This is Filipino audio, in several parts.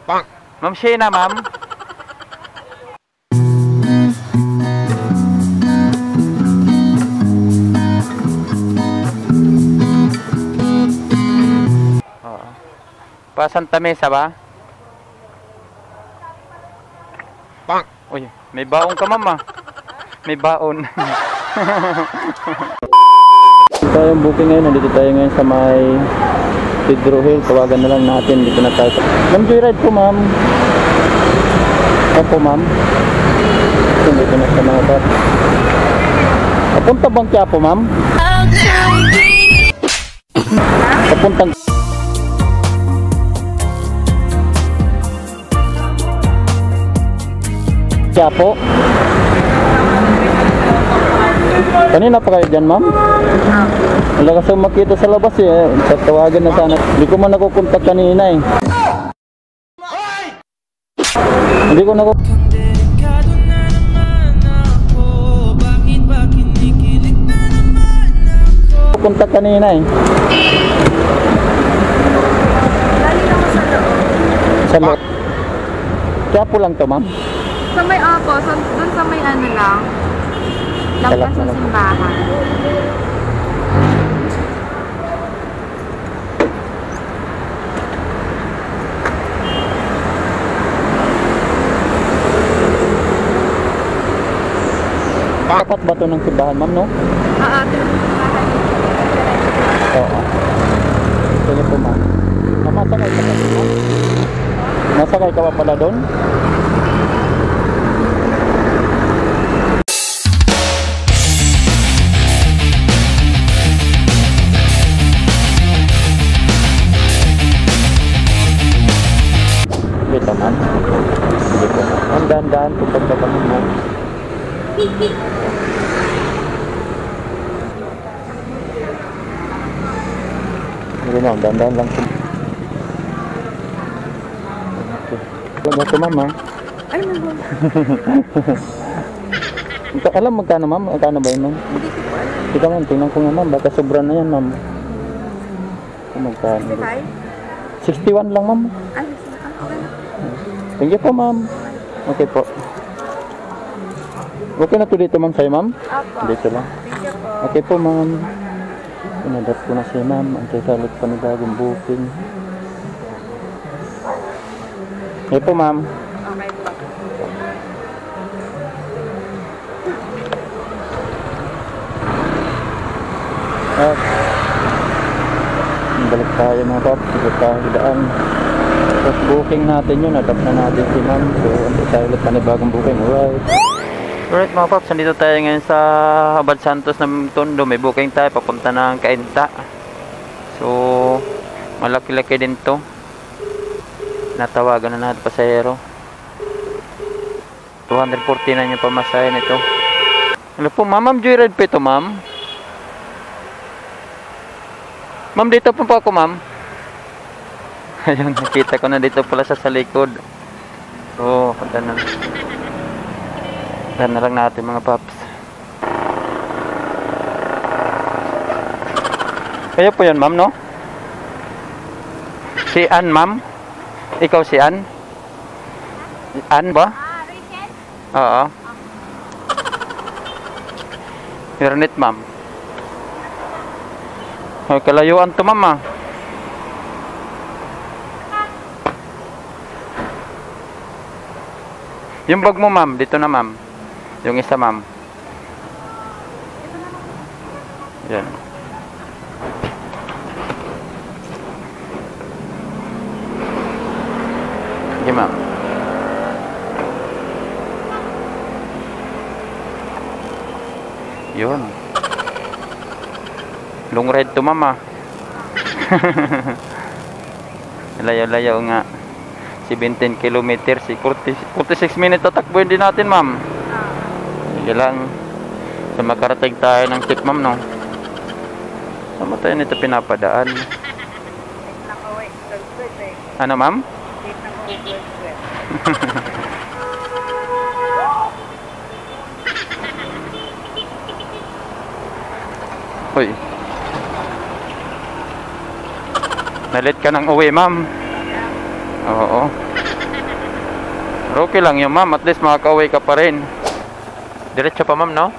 Ma'am Sheena, ma'am. Oo. Pa Santa Mesa ba? Uy, may baon ka, ma'am, ah. May baon. Tayong booking ngayon, nandito tayo ngayon sa may Pedro Hill. Tawagan na lang natin, dito na tayo. Ma'am, joyride po, ma'am. Opo, ma'am. Dito na sa mga bus. Papunta bang Quiapo, ma'am? Papuntang Quiapo. Kanina pa kayo dyan, ma'am? Wala kasi makita sa labas eh. Tatawagan na sana. Hindi ko man nakukontak kanina eh. Hindi ko nakukontak kanina eh. Sa loob. Kaya po lang to, ma'am? Sa may opo, dun sa may ano lang. Lampas sa simbahan. Dapat ba ito ng simbahan, ma'am, no? Oo, ito ng simbahan. Oo. Sige po, ma'am. Masakay ka pa doon, ma'am? Masakay ka pa pala doon? Dito, ma'am. Dito. Ang dahan-dahan kung pagkabangan mo. Hindi na, dahan-dahan lang. Alam mo ito, ma'am, ha? Ay, nago. Alam magkano, ma'am? Magkano ba yun, ma'am? Hindi ko po alam. Tika, ma'am, tingnan ko nga, ma'am. Baka sobra na yan, ma'am. Magkano? 65? 61 lang, ma'am. Ay, okay na. Thank you po, ma'am. Okay po. Okay na to dito, ma'am, sa'yo, ma'am? Opo. Dito lang. Thank you po. Okay po, ma'am. Pinadat ko na siya, ma'am. Ang sasalit pa ni bagong booking. Okay po, ma'am. Okay po. At balik tayo, mga paps. Sige tayo daan. Tapos booking natin yun. Adapt na natin si ma'am. So, ang sasalit pa ni bagong booking. Alright. Alright, mga paps. Nandito tayo ngayon sa Abad Santos ng Tondo. May booking tayo. Papunta ng Cainta. So, malaki-laki din to. Natawagan na natin pasahero. 249 yung pamasahe nito. Ano po, ma'am? Joyride pa ito, ma'am? Ma'am, dito po ako, ma'am. Ayun, nakita ko na dito pala sa likod. So, dan na lang natin, mga paps. Kaya po yan, ma'am, no? Si Ann, ma'am? Ikaw si Ann? Ann ba? Rachel? Oo. Hirnit, ma'am. Ay, kalayuan to, ma'am, ah. Yung bag mo, ma'am. Dito na, ma'am. Yung isa, ma'am. Yan. Sige, ma'am. Yun. Long ride to, mama. Layo-layo nga. 17 kilometers. 46 minutes tatakbuhin din natin, ma'am. Sige lang. So makarating tayo ng tip, ma'am, no? Saan tayo nito pinapadaan? Ano, ma'am? Uy. Nalit ka ng uwi, ma'am. Oo. Okay lang yun, ma'am. At least makaka-uwi ka pa rin. Diretso pa, ma'am, no?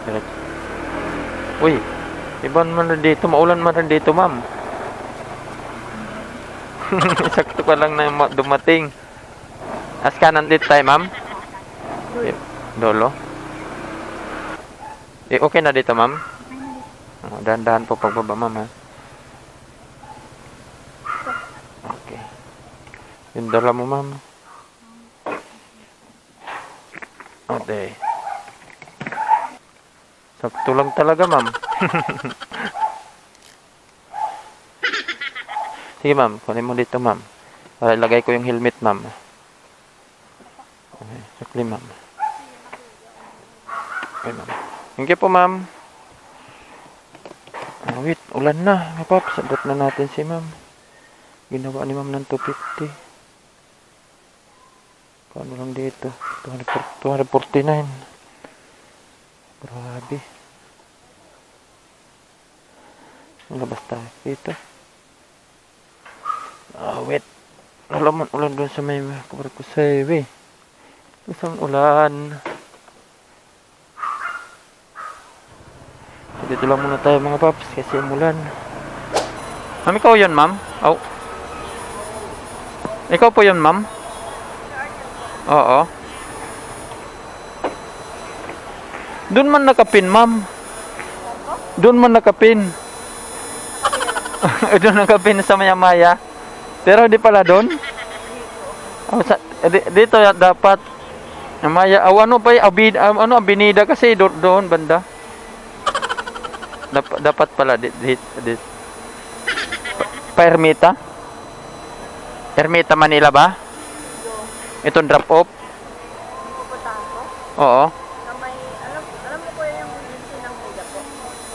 Diretso. Uy, iban man rin dito. Maulan man rin dito, ma'am. Sakto ka lang na dumating. As kanan dito tayo, ma'am. Dolo. Okay na dito, ma'am? Dahan-dahan po pagbaba, ma'am, ha? Okay. Yung dala mo, ma'am. Okay. Sakto lang talaga, ma'am. Sige, ma'am. Kunin mo dito, ma'am. Para ilagay ko yung helmet, ma'am. Okay. Sakli, ma'am. Okay, ma'am. Thank you po, ma'am. Wait, ulan na. Mapap, sagot na natin si ma'am. Ginawa ni ma'am ng 250. Kano lang dito? 249. Grabe. Labas tayo dito. Wait. Alaman ulan doon sa may kabar ko sa highway. Isang ulan. Dito lang muna tayo mga paps kasi umulan. Ma'am, ikaw yun, ma'am? Oh. Ikaw po yun, ma'am? Oo. Doon man nakapin, ma'am. Doon man nakapin. Doon nakapin sa Maya-Maya. Pero di pala doon. Oh, dito dapat. Maya, ano pa yung Abinida kasi doon banda. Dapat pala Ermita? Ermita Manila ba? Itong drop off? Oo. Alam mo po yung ng kuya po.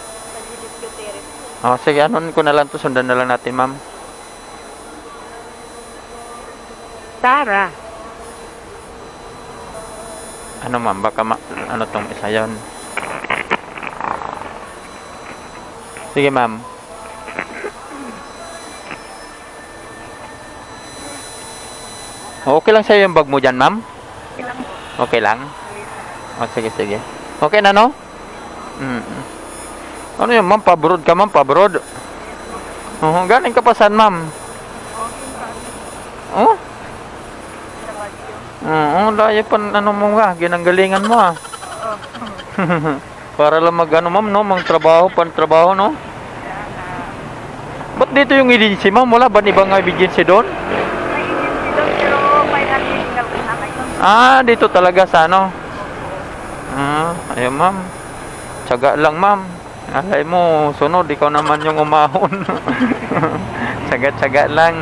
Sa Gilip Gutierrez. Oh, sige, anon ko na lang to, sundan na lang natin, ma'am. Tara. Ano, ma'am? Baka ano tong isa yun? Sige, ma'am. Okay lang sa'yo yung bag mo dyan, ma'am? Okay lang? Oh, sige, sige. Okay na, no? Ano yun, ma'am? Pabrod ka, ma'am? Pabrod? Galing ka pa saan, ma'am? Oh? Layo pa, ano mo nga, ginanggalingan mo, ah. Para lang mag-ano, ma'am, no? Magtrabaho, pantrabaho, no? Ba't dito yung agency, ma'am? Wala ba ibang agency doon? May agency doon, pero financial na kayo. Dito talaga sa ano? Ayun, ma'am. Tsaga lang, ma'am. Alay mo, sunod, ikaw naman yung umahon. Tsaga-tsaga lang.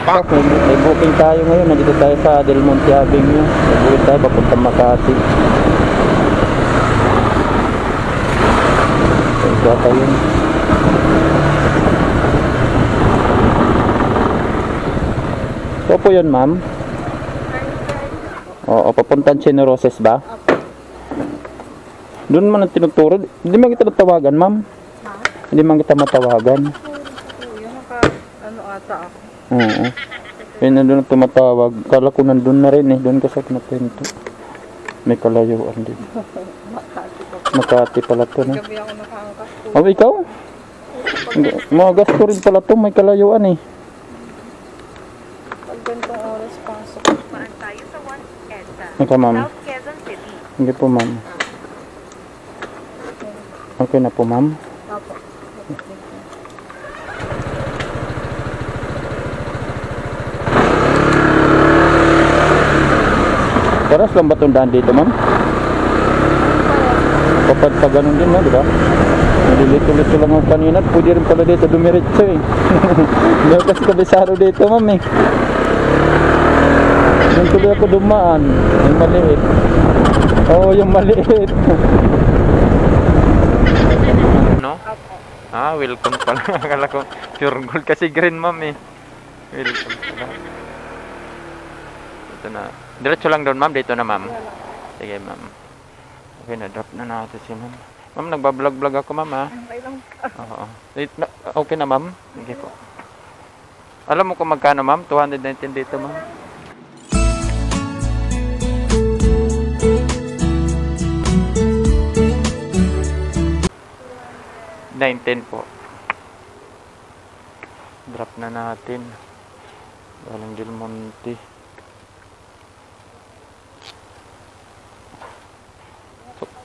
May booking tayo ngayon. Nandito tayo sa Del Monte Avenue. May booking tayo papunta Makati. Ito tayo. Ito po yun, ma'am. Oo, papuntan Chino Roses ba? Doon man ang tinuturo. Hindi man kita matawagan, ma'am. Hindi man kita matawagan. Ano ata ako? Oo. Yun, nandun ang tumatawag. Kala ko nandun na rin eh. Doon ka sa kinapento. May kalayuan din. Makati pala to, no? Gabi ako nakaangkas po. Oh, ikaw? Mga gasto rin pala to. May kalayuan eh. Pag ganitong oras pasok. Paan tayo sa 1 EDSA. Ika, ma'am. South Quezon City. Hindi po, ma'am. Okay na po, ma'am. Opo. Paras lang ba itong daan dito, ma'am? Kapag pa ganun din, no? Diba? Nalilito-lito lang ako kanina. Pwede rin pala dito dumiretso eh. Hindi ako kasi kabisado dito, ma'am eh. Yung tuloy ako dumaan. Yung maliit. Oo, yung maliit. No? Welcome pala. Akala ko pure gold kasi green, ma'am eh. Welcome pala. Ito na. Diretso lang doon, ma'am. Dito na, ma'am. Sige, ma'am. Okay, na-drop na natin si ma'am. Ma'am, nagbablog-vlog ako, ma'am, ha? Okay lang. Oo. Okay na, ma'am? Sige po. Alam mo kung magkano, ma'am? 219 dito, ma'am. 910 po. Drop na natin. Galing Del Monte.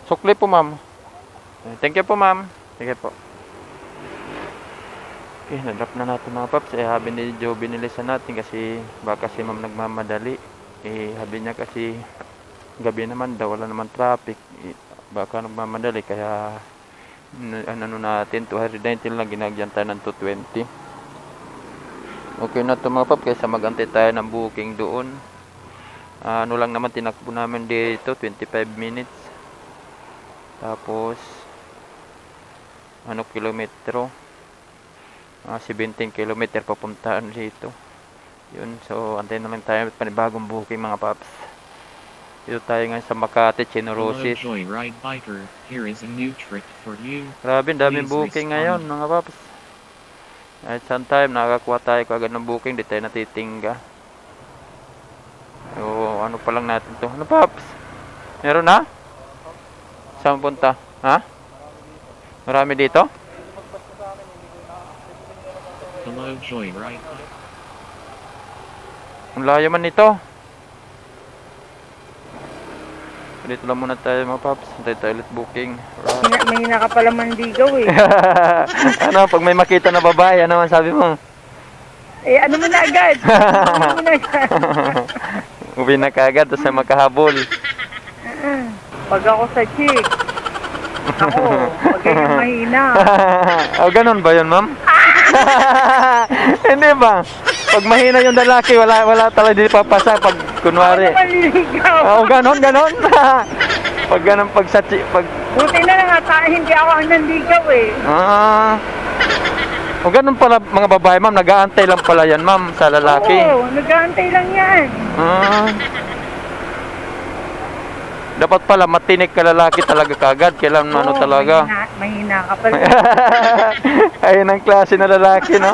Sukli po, ma'am. Thank you po, ma'am. Sige po. Okay, na-drop na natin mga paps. Habi ni Joe binilisan natin kasi baka si ma'am nagmamadali. Habi niya kasi gabi naman daw, wala naman traffic. Baka nagmamadali kaya ano natin, 219 lang, ginagyan tayo ng 220. Okay na ito mga paps, kaysa magantay tayo ng booking doon. Ano lang naman tinakbo namin dito, 25 minutes. Tapos ano kilometro? 17 kilometer papuntaan dito. Yun, so antayin na lang tayo panibagong booking mga paps. Dito tayo ngayon sa Makati, Chinorosis. Grabe, daming booking ngayon mga paps. At sometime nakakakuha tayo kagad ng booking, di tayo natitingga. So ano pa lang natin to. Ano paps? Meron na? Saan punta? Ha? Marami dito? Hello, Joyride. Ang layo man nito. Dito lang muna tayo mga paps. Hintay tayo ulit booking. Mahina ka pala mandigaw eh. Ano, pag may makita na babae, ano man sabi mo? Ano mo na agad? Ano mo na agad? Uwi na kaagad, tapos na makahabol. Pag ako sa chick, ako, pag ganyan mahina. Ganun ba yun, ma'am? Hindi ba? Pag mahina yung lalaki, wala talaga di papasa pag kunwari. Ako maliligaw. Ganon. Pag ganon, pag sa pag... Buti na lang ata, hindi ako ang nanligaw eh. Ganon pala mga babae, ma'am. Nag-aantay lang pala yan, ma'am, sa lalaki. Oo, nag-aantay lang yan. Dapat pala matinik ka lalaki talaga kagad. Kailan ano talaga. Mahina ka pala. Ayun ang klase na lalaki, no?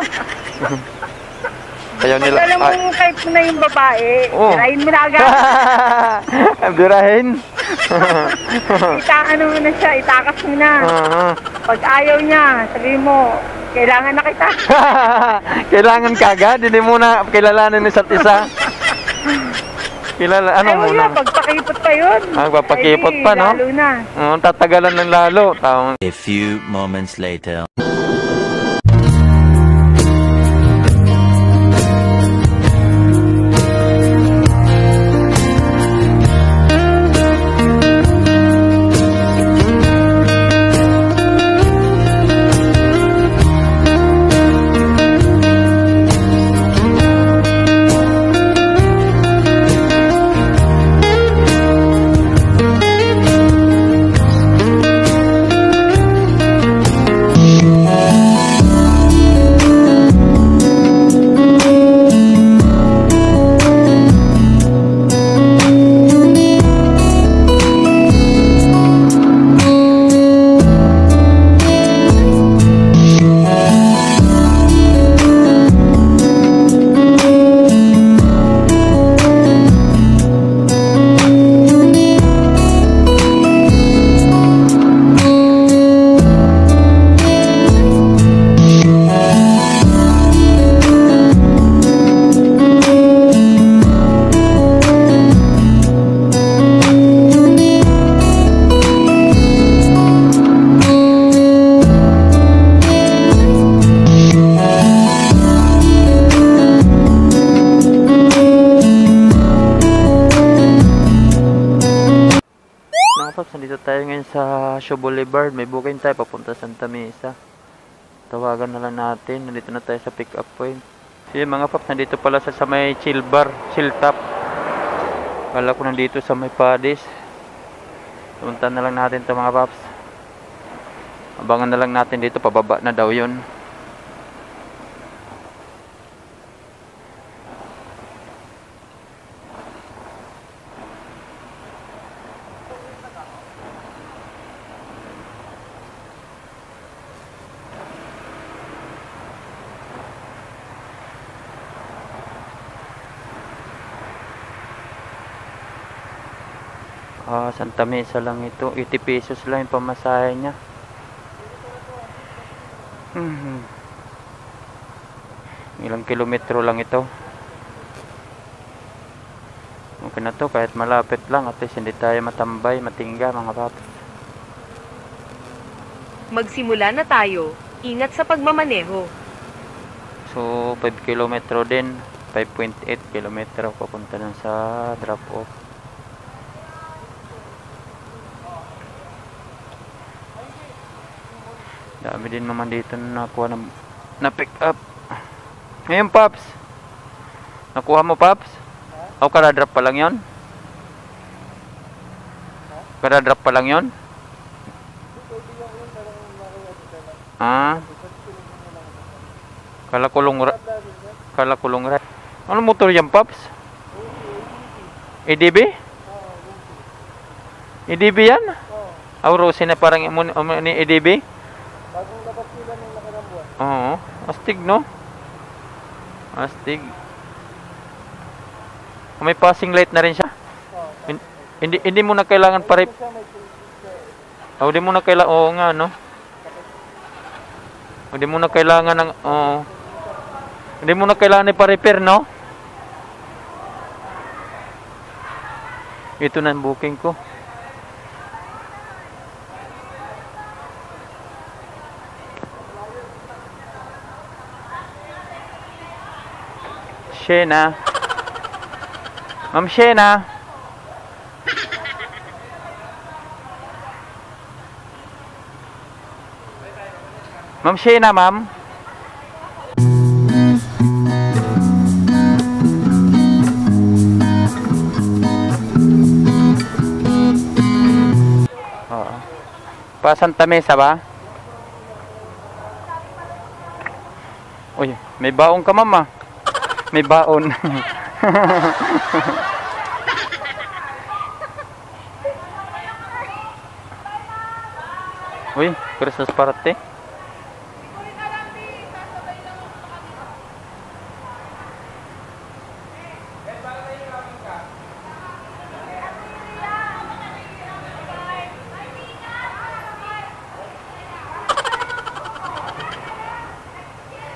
Ayaw nila. Alam mo type mo na yung babae. Dirahin mo na agad. Dirahin? Ano mo na siya, itakas mo na. Pag ayaw niya, sabihin mo, kailangan na kita. Kailangan kagad? Hindi mo na kilalanin isa't isa? Ano muna? Pagpakipot pa yun. Pagpakipot pa, no? Lalo na. Tatagalan ng lalo. A few moments later. Nandito tayo ngayon sa Shaw Boulevard. May booking tayo papunta Santa Mesa. Tawagan na lang natin. Nandito na tayo sa pick up point. So yun mga paps, nandito pala sa may chill bar, chill top. Kala ko nandito sa may Padis. Punta na lang natin ito mga paps. Abangan na lang natin dito, pababa na daw yun. Santa Mesa lang ito. 80 pesos lang yung pamasahe niya. Ilang kilometro lang ito. Okay na to, kahit malapit lang. At least hindi tayo matambay, matingga mga paps. Magsimula na tayo. Ingat sa pagmamaneho. So 5 kilometro din. 5.8 kilometro papunta dun sa drop off. Dami din naman dito na nakuha na pick up. Ngayon paps, nakuha mo paps? O kada-drop pa lang yon? Kada-drop pa lang yon? Ah, kala kulong ra. Ano motor yan paps? EDB? EDB yan? Aurosin na parang ni EDB? Bagong labas sila ng nakarang buwan. Oo, astig no? Astig. May passing light na rin siya. Hindi mo na kailangan pa hindi mo na kailangan, oo nga no. Hindi mo na kailangan ng hindi mo na kailangan ipa-repair no. Ito na ang booking ko. Shena. Ma'am Shena. Ma'am Shena, ma'am. Oo. Pa Santa Mesa ba? Uy, may baon ka, ma'am. May baon. Uy, Christmas party.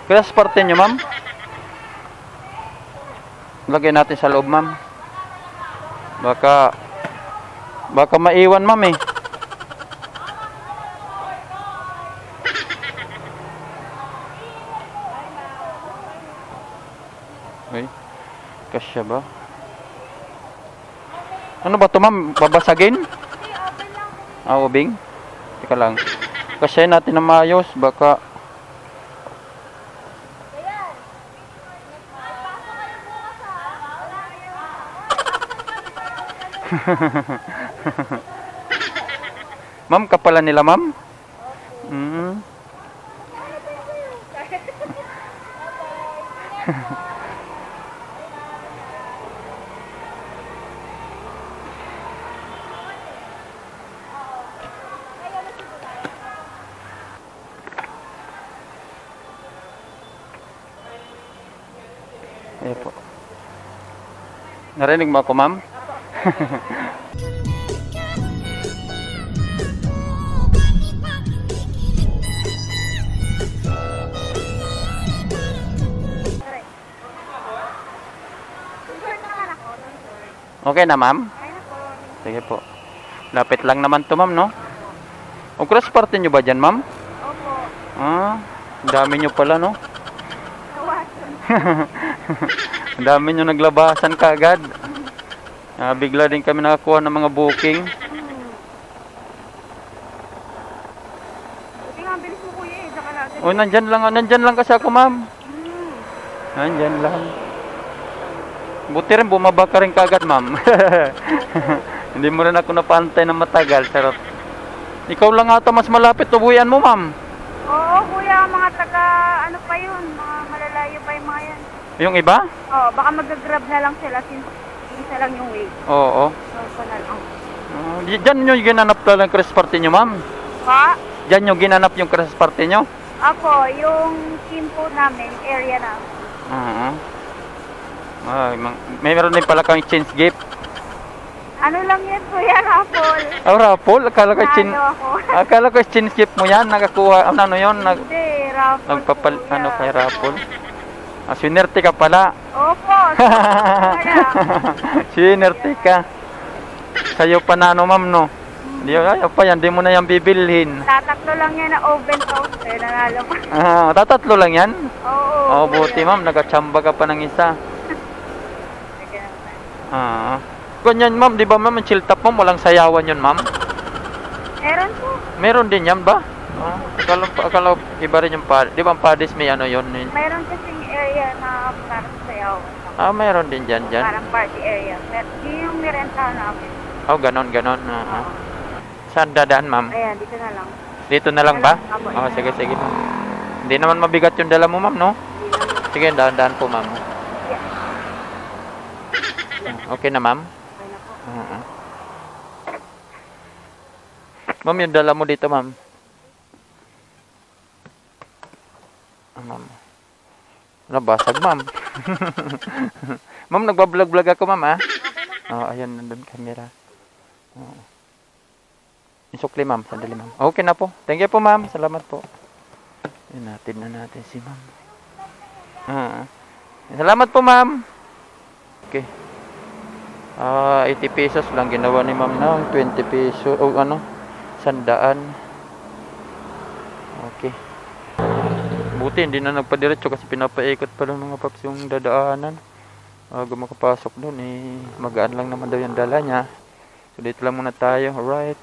Christmas party nyo, ma'am? Lagay natin sa loob, ma'am. Baka maiwan, ma'am eh. Uy, kasya ba? Ano ba ito, ma'am? Babasagin? Ah, ubing? Teka lang. Kasya natin na maayos. Baka ma'am, kapalan nila, ma'am? Ayan po. Narinig mo ako, ma'am? Okay na, ma'am? Sige po. Lapit lang naman to, ma'am, no? O cross party nyo ba dyan, ma'am? Opo. Ah, ang dami nyo pala, no? Ang dami nyo naglabasan kaagad. Bigla din kami nakakuha ng mga booking. Buti nga, bilis mo kuya eh. Saka natin. O, nandyan lang kasi ako, ma'am. Nandyan lang. Buti rin, bumaba ka rin kaagad, ma'am. Hindi mo rin ako napantay na matagal. Pero, ikaw lang ata mas malapit tubuyan mo, ma'am. Oo, kuya. Mga taga, ano pa yun? Mga malalayo pa yung mga yan. Yung iba? Oo, baka mag-grab na lang sila since isa lang yung way. Oo. So, na lang. Diyan nyo ginanap talagang Christmas party nyo, ma'am? Pa? Diyan nyo ginanap yung Christmas party nyo? Ako, yung team po namin, area na. Ay, may meron din pala kang change gift. Ano lang yan, kuya, raffle. Oh, raffle? Akala ko Nalo ako. Akala ko change gift mo yan. Nakakuha. Ano yun? Hindi, raffle po yan. Kay raffle? Swinerte ka pala. Opo. Swinerte ka. Sa'yo pa na ma'am, no? Ayaw pa yan, di mo na yan bibilhin. Tatatlo lang yan na oven toast eh, nanalo pa. Tatatlo lang yan? Oo. Buti ma'am, nagachamba ka pa ng isa. Ganyan ma'am, di ba ma'am, ang chill top ma'am, walang sayawan yun ma'am? Meron po. Meron din yan ba? Akala iba rin yung di ba ang padis may ano yun? Meron kasing area na parang sayaw. Meron din dyan. Parang party area. Yung nirentahan namin. Ganon. Saan dadaan ma'am? Ayan, dito na lang. Dito na lang ba? Apo, Sige ma'am. Hindi naman mabigat yung dala mo ma'am, no? Sige, daan po ma'am. Okay na ma'am? Okay na po. Ma'am, yung dala mo dito ma'am. Ma'am. Nabasag ma'am. Ma'am, nagbablog ako ma'am ayan, nandun camera. Isukli ma'am, sandali ma'am. Okay na po. Thank you po ma'am. Salamat po. Natin si ma'am. Salamat po ma'am. Okay. 80 pesos lang ginawa ni ma'am na. 20 pesos. O 100. Okay. Buti hindi na nagpadiretso kasi pinapaikot pa lang mga paps yung dadaanan. Bago makapasok doon magaan lang naman daw yung dala niya. So dito lang muna tayo. Alright.